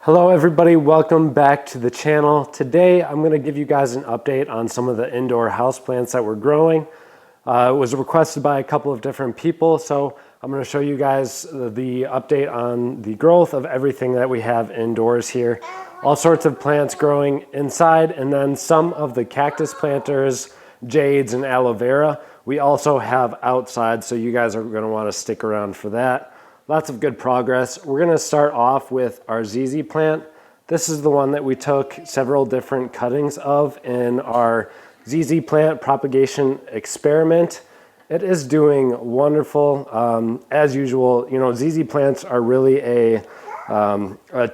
Hello everybody, welcome back to the channel. Today I'm going to give you guys an update on some of the indoor houseplants that we're growing. It was requested by a couple of different people, so I'm going to show you guys the update on the growth of everything that we have indoors here. All sorts of plants growing inside, and then some of the cactus planters, jades, and aloe vera we also have outside, so you guys are going to want to stick around for that. Lots of good progress. We're going to start off with our ZZ plant. This is the one that we took several different cuttings of in our ZZ plant propagation experiment. It is doing wonderful. As usual, you know, ZZ plants are really a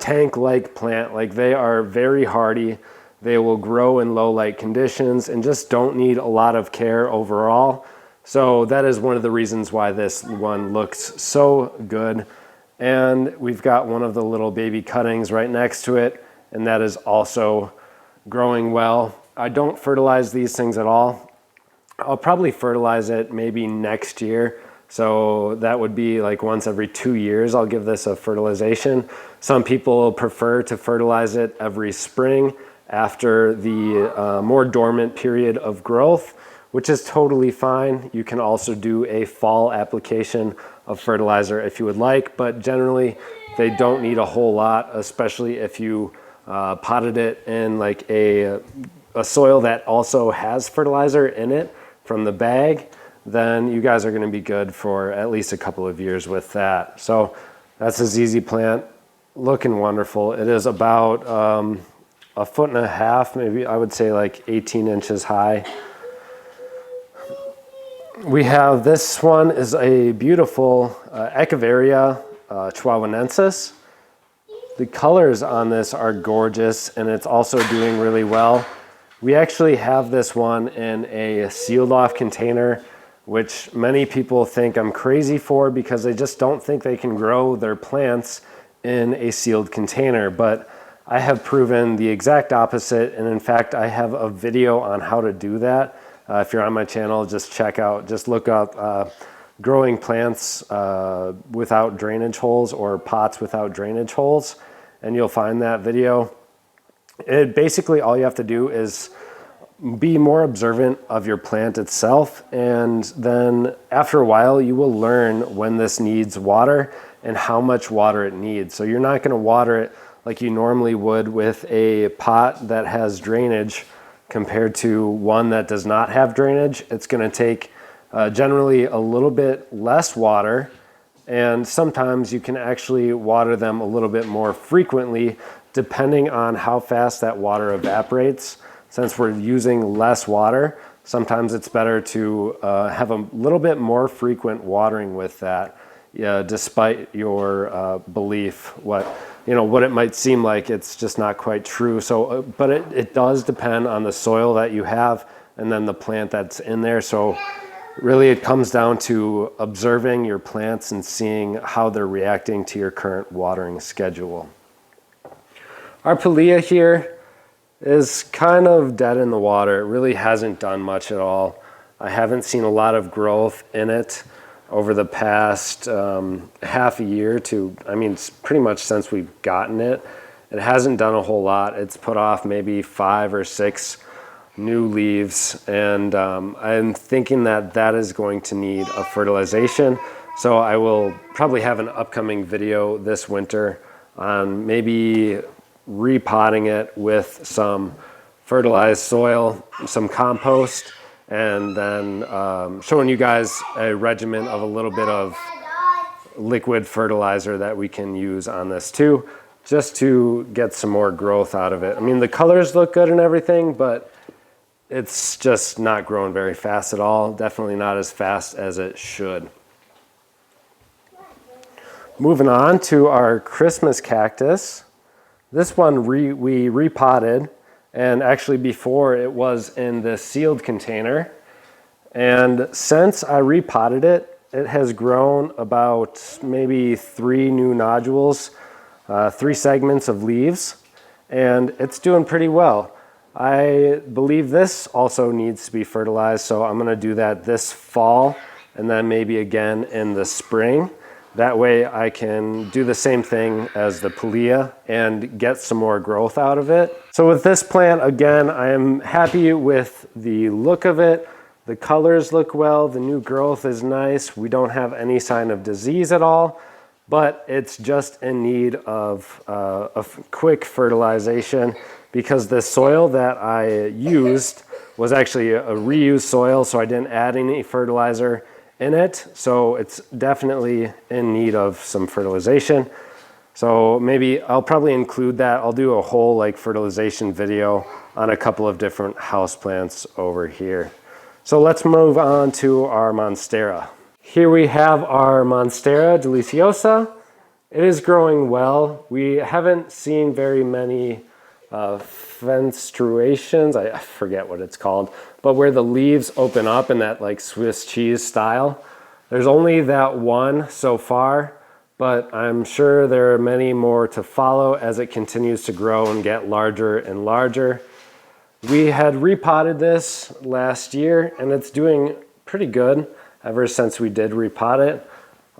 tank-like plant. Like, they are very hardy. They will grow in low light conditions and just don't need a lot of care overall. So that is one of the reasons why this one looks so good. And we've got one of the little baby cuttings right next to it, and that is also growing well. I don't fertilize these things at all. I'll probably fertilize it maybe next year. So that would be like once every 2 years I'll give this a fertilization. Some people prefer to fertilize it every spring after the more dormant period of growth, which is totally fine. You can also do a fall application of fertilizer if you would like, but generally they don't need a whole lot, especially if you potted it in like a soil that also has fertilizer in it from the bag. Then you guys are going to be good for at least a couple of years with that. So that's a ZZ plant, looking wonderful. It is about 1.5 feet, maybe I would say like 18 inches high. We have, this one is a beautiful Echeveria Uh Chuabanensis. The colors on this are gorgeous, and it's also doing really well. We actually have this one in a sealed off container, which many people think I'm crazy for because they just don't think they can grow their plants in a sealed container. But I have proven the exact opposite, and in fact I have a video on how to do that. If you're on my channel, just look up growing plants without drainage holes or pots without drainage holes, and you'll find that video. Basically all you have to do is be more observant of your plant itself, and then after a while you will learn when this needs water and how much water it needs. So you're not going to water it like you normally would with a pot that has drainage compared to one that does not have drainage. It's going to take generally a little bit less water, and sometimes you can actually water them a little bit more frequently depending on how fast that water evaporates. Since we're using less water, sometimes it's better to have a little bit more frequent watering with that, despite your belief what it might seem like. It's just not quite true. So, but it does depend on the soil that you have and then the plant that's in there. So really it comes down to observing your plants and seeing how they're reacting to your current watering schedule. Our Pilea here is kind of dead in the water. It really hasn't done much at all. I haven't seen a lot of growth in it over the past half a year to, pretty much since we've gotten it. It hasn't done a whole lot. It's put off maybe 5 or 6 new leaves, and I'm thinking that that is going to need a fertilization. So I will probably have an upcoming video this winter on maybe repotting it with some fertilized soil, some compost, and then showing you guys a regimen of a little bit of liquid fertilizer that we can use on this too, just to get some more growth out of it. The colors look good and everything, but it's just not growing very fast at all. Definitely not as fast as it should. Moving on to our Christmas cactus. This one we repotted. And actually before it was in the sealed container. And since I repotted it, it has grown about maybe 3 new nodules, 3 segments of leaves, and it's doing pretty well. I believe this also needs to be fertilized, so I'm going to do that this fall and then maybe again in the spring. That way I can do the same thing as the Pilea and get some more growth out of it. So with this plant, again, I am happy with the look of it. The colors look well, the new growth is nice. We don't have any sign of disease at all, but it's just in need of a quick fertilization because the soil that I used was actually a reused soil, so I didn't add any fertilizer in it. So it's definitely in need of some fertilization. So maybe I'll probably include that. I'll do a whole like fertilization video on a couple of different houseplants over here. So let's move on to our Monstera. Here we have our Monstera deliciosa. It is growing well. We haven't seen very many fenstruations, I forget what it's called, but where the leaves open up in that like Swiss cheese style. There's only that one so far, but I'm sure there are many more to follow as it continues to grow and get larger and larger. We had repotted this last year and it's doing pretty good ever since we did repot it.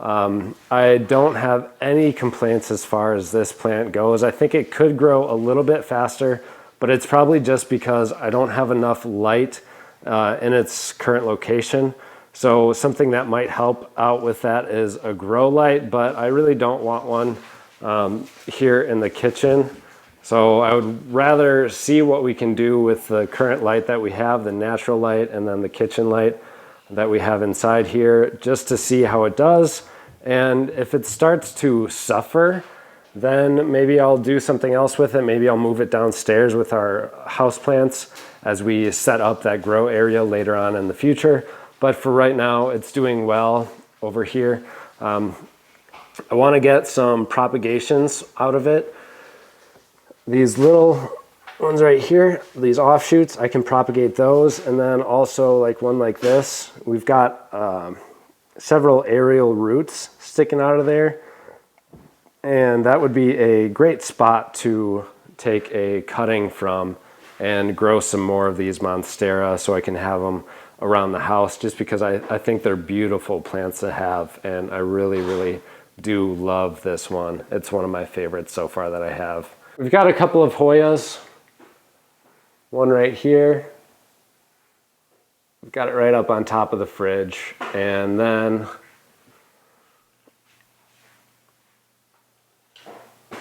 I don't have any complaints as far as this plant goes. I think it could grow a little bit faster, but it's probably just because I don't have enough light in its current location. So something that might help out with that is a grow light, but I really don't want one here in the kitchen. So I would rather see what we can do with the current light that we have, the natural light, and then the kitchen light that we have inside here, just to see how it does. And if it starts to suffer, then maybe I'll do something else with it. Maybe I'll move it downstairs with our houseplants as we set up that grow area later on in the future. But for right now, it's doing well over here. I want to get some propagations out of it. These little ones right here, these offshoots, I can propagate those. And then also like one like this, we've got several aerial roots sticking out of there. And that would be a great spot to take a cutting from and grow some more of these Monstera so I can have them around the house, just because I think they're beautiful plants to have. And I really, really do love this one. It's one of my favorites so far that I have. We've got a couple of Hoyas. One right here. We've got it right up on top of the fridge. And then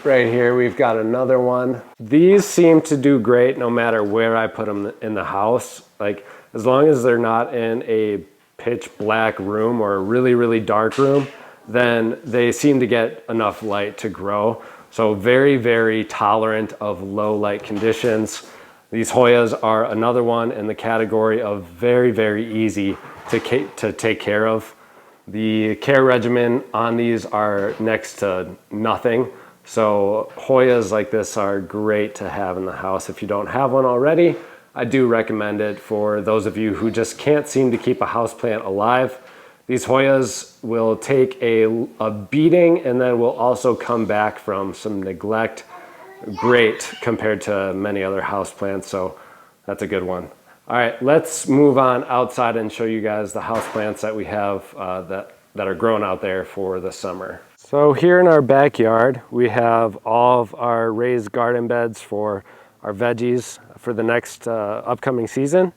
right here, we've got another one. These seem to do great no matter where I put them in the house. Like, as long as they're not in a pitch black room or a really, really dark room, then they seem to get enough light to grow. So very, very tolerant of low light conditions. These Hoyas are another one in the category of very, very easy to take care of. The care regimen on these are next to nothing. So Hoyas like this are great to have in the house. If you don't have one already, I do recommend it for those of you who just can't seem to keep a houseplant alive. These Hoyas will take a beating and then will also come back from some neglect. Great compared to many other houseplants, so that's a good one. All right, let's move on outside and show you guys the houseplants that we have that are growing out there for the summer. So here in our backyard, we have all of our raised garden beds for our veggies for the next upcoming season.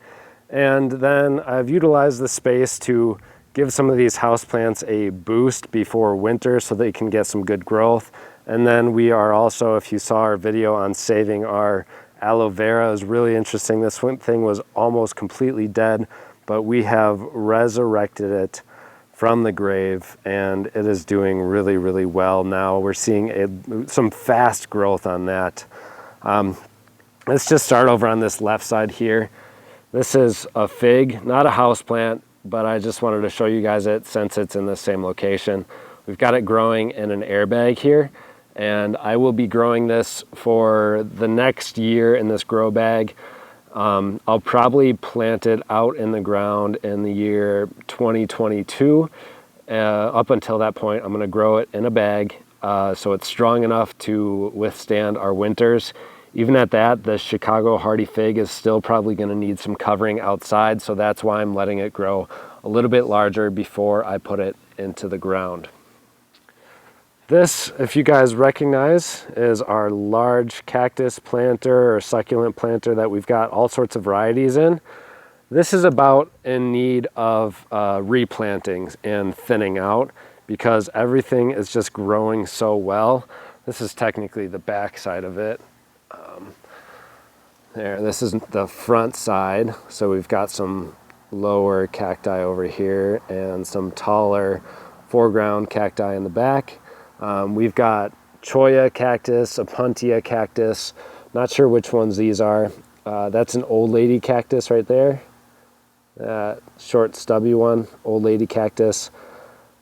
And then I've utilized the space to give some of these houseplants a boost before winter so they can get some good growth. And then we are also, if you saw our video on saving our aloe vera, is really interesting. This thing was almost completely dead, but we have resurrected it from the grave and it is doing really, really well now. We're seeing some fast growth on that. Let's just start over on this left side here. This is a fig, not a houseplant, but I just wanted to show you guys it since it's in the same location. We've got it growing in an airbag here, and I will be growing this for the next year in this grow bag. I'll probably plant it out in the ground in the year 2022. Up until that point, I'm gonna grow it in a bag so it's strong enough to withstand our winters. Even at that, the Chicago hardy fig is still probably gonna need some covering outside, so that's why I'm letting it grow a little bit larger before I put it into the ground. This, if you guys recognize, is our large cactus planter or succulent planter that we've got all sorts of varieties in. This is about in need of replantings and thinning out because everything is just growing so well. This is technically the back side of it. There, this is the front side. So we've got some lower cacti over here and some taller foreground cacti in the back. We've got Cholla cactus, Opuntia cactus. Not sure which ones these are. That's an old lady cactus right there. Short stubby one, old lady cactus.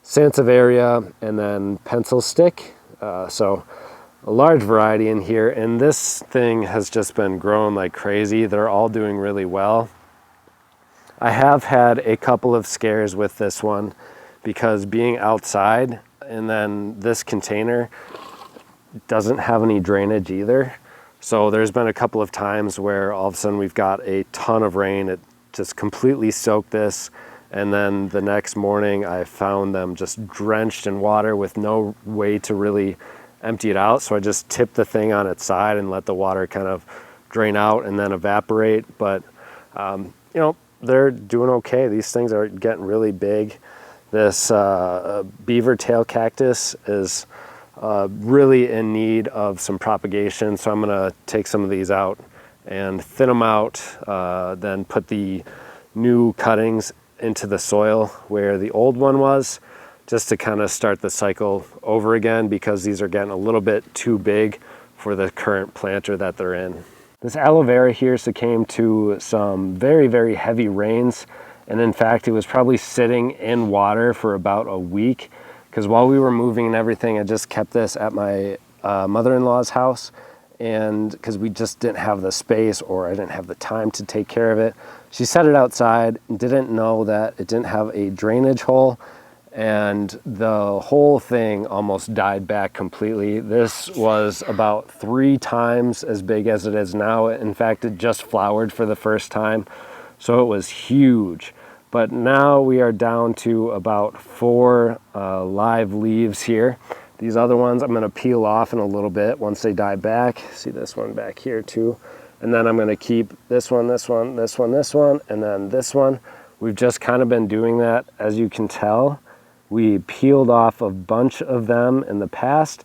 Sansevieria, and then pencil stick. So a large variety in here, and this thing has just been growing like crazy. They're all doing really well. I have had a couple of scares with this one because being outside, and then this container doesn't have any drainage either. So there's been a couple of times where all of a sudden we've got a ton of rain. It just completely soaked this. And then the next morning I found them just drenched in water with no way to really empty it out. So I just tipped the thing on its side and let the water kind of drain out and then evaporate. But, you know, they're doing okay. These things are getting really big. This beaver tail cactus is really in need of some propagation, so I'm gonna take some of these out and thin them out, then put the new cuttings into the soil where the old one was, just to kind of start the cycle over again because these are getting a little bit too big for the current planter that they're in. This aloe vera here succumbed to some very, very heavy rains. And in fact, it was probably sitting in water for about a week because while we were moving and everything, I just kept this at my mother-in-law's house, and because we just didn't have the space or I didn't have the time to take care of it. She set it outside and didn't know that it didn't have a drainage hole, and the whole thing almost died back completely. This was about 3 times as big as it is now. In fact, it just flowered for the first time, so it was huge. But now we are down to about 4 live leaves here. These other ones I'm gonna peel off in a little bit once they die back. See this one back here too. And then I'm gonna keep this one, this one, this one, this one, and then this one. We've just kind of been doing that. As you can tell, we peeled off a bunch of them in the past.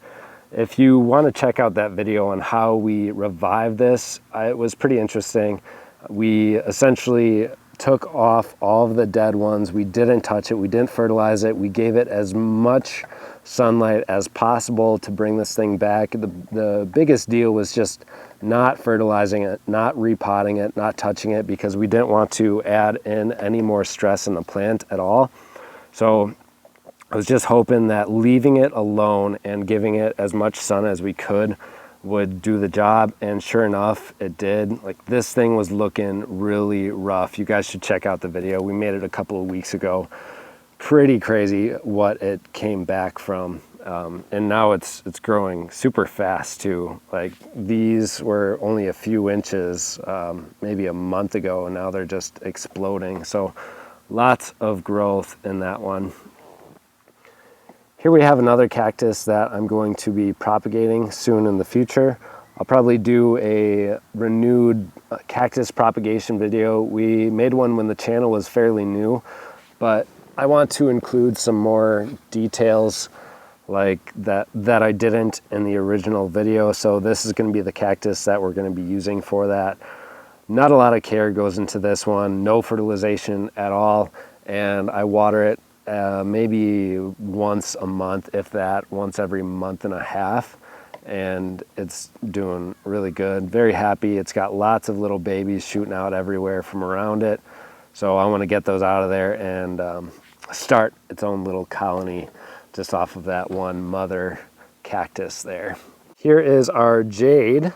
If you wanna check out that video on how we revived this, it was pretty interesting. We essentially took off all of the dead ones. We didn't touch it. We didn't fertilize it. We gave it as much sunlight as possible to bring this thing back. The biggest deal was just not fertilizing it, not repotting it, not touching it, because we didn't want to add in any more stress in the plant at all. So I was just hoping that leaving it alone and giving it as much sun as we could would do the job, and sure enough, it did. Like, this thing was looking really rough. You guys should check out the video. We made it a couple of weeks ago. Pretty crazy what it came back from. And now it's growing super fast too. Like, these were only a few inches maybe a month ago, and now they're just exploding. So lots of growth in that one. Here we have another cactus that I'm going to be propagating soon in the future. I'll probably do a renewed cactus propagation video. We made one when the channel was fairly new, but I want to include some more details like that I didn't in the original video. So this is going to be the cactus that we're going to be using for that. Not a lot of care goes into this one, no fertilization at all, and I water it maybe once a month, if that, once every month and a half, and it's doing really good. Very happy. It's got lots of little babies shooting out everywhere from around it, so I want to get those out of there and start its own little colony just off of that one mother cactus there. Here is our Jade.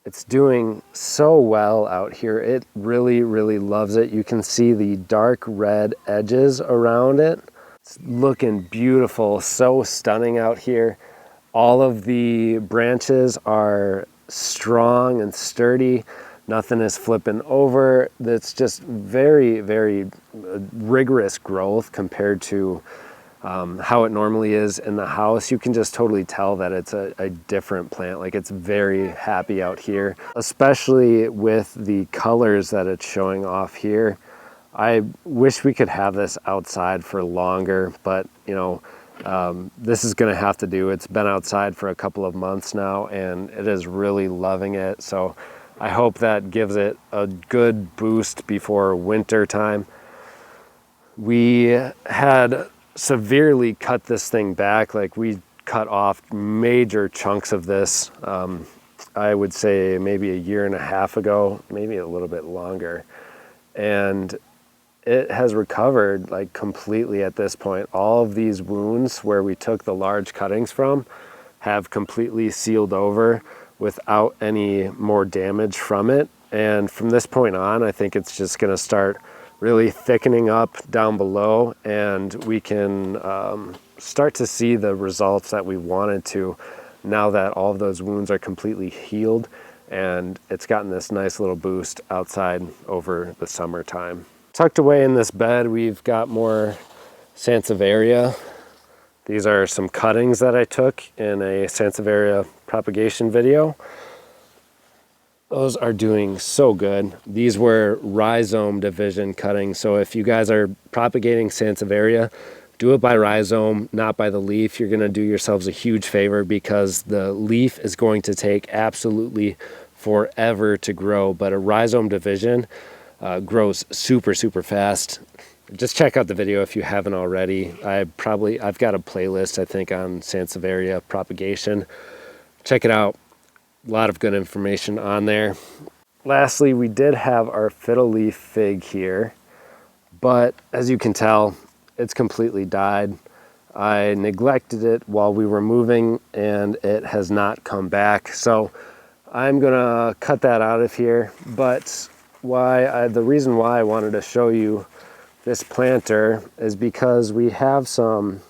It's doing so well out here. It really, really loves it. You can see the dark red edges around it. It's looking beautiful, so stunning out here. All of the branches are strong and sturdy. Nothing is flipping over. It's just very, very rigorous growth compared to how it normally is in the house, you can just totally tell that it's a different plant. Like, it's very happy out here, especially with the colors that it's showing off here. I wish we could have this outside for longer, but you know, this is gonna have to do. It's been outside for a couple of months now and it is really loving it. So I hope that gives it a good boost before winter time. We had severely cut this thing back. Like, we cut off major chunks of this, I would say maybe a year and a half ago, maybe a little bit longer. And it has recovered like completely at this point. All of these wounds where we took the large cuttings from have completely sealed over without any more damage from it. And from this point on, I think it's just gonna start really thickening up down below, and we can start to see the results that we wanted to now that all of those wounds are completely healed, and it's gotten this nice little boost outside over the summertime. Tucked away in this bed, we've got more Sansevieria. These are some cuttings that I took in a Sansevieria propagation video. Those are doing so good. These were rhizome division cuttings. So if you guys are propagating Sansevieria, do it by rhizome, not by the leaf. You're gonna do yourselves a huge favor because the leaf is going to take absolutely forever to grow, but a rhizome division grows super fast. Just check out the video if you haven't already. I've got a playlist, I think, on Sansevieria propagation. Check it out. A lot of good information on there. Lastly, we did have our fiddle leaf fig here, but as you can tell, it's completely died. I neglected it while we were moving and it has not come back. So I'm gonna cut that out of here. But the reason why I wanted to show you this planter is because we have some,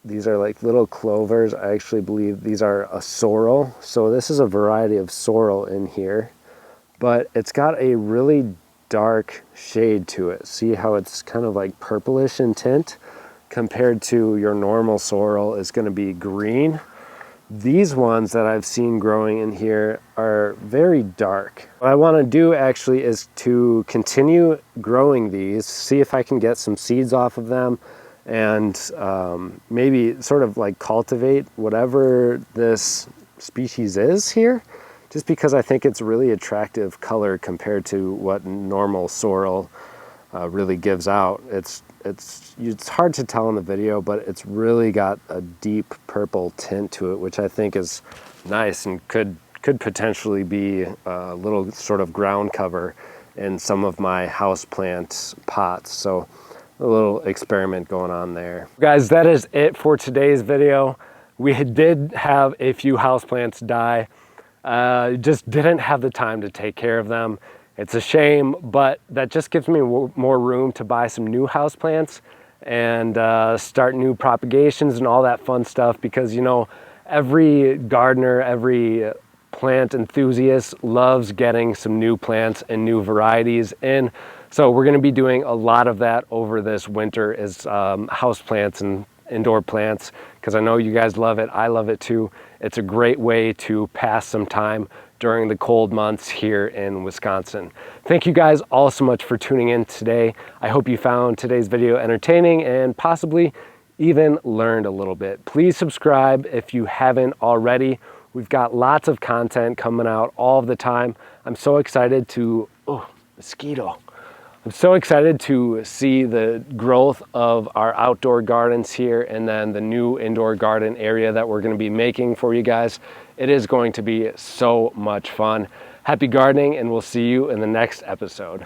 these are like little clovers. I actually believe these are a sorrel. So this is a variety of sorrel in here, but it's got a really dark shade to it. See how it's kind of like purplish in tint compared to your normal sorrel is going to be green. These ones that I've seen growing in here are very dark. What I want to do actually is to continue growing these, see if I can get some seeds off of them, and maybe sort of like cultivate whatever this species is here, just because I think it's really attractive color compared to what normal sorrel really gives out. It's hard to tell in the video, but it's really got a deep purple tint to it, which I think is nice and could potentially be a little sort of ground cover in some of my houseplant pots. So a little experiment going on there. Guys, that is it for today's video. We did have a few houseplants die. Just didn't have the time to take care of them. It's a shame, but that just gives me more room to buy some new houseplants and start new propagations and all that fun stuff, because you know, every gardener, every plant enthusiast loves getting some new plants and new varieties in. So we're gonna be doing a lot of that over this winter, is houseplants and indoor plants, because I know you guys love it. I love it too. It's a great way to pass some time during the cold months here in Wisconsin. Thank you guys all so much for tuning in today. I hope you found today's video entertaining and possibly even learned a little bit. Please subscribe if you haven't already. We've got lots of content coming out all the time. I'm so excited to, oh, mosquito. I'm so excited to see the growth of our outdoor gardens here, and then the new indoor garden area that we're going to be making for you guys. It is going to be so much fun. Happy gardening, and we'll see you in the next episode.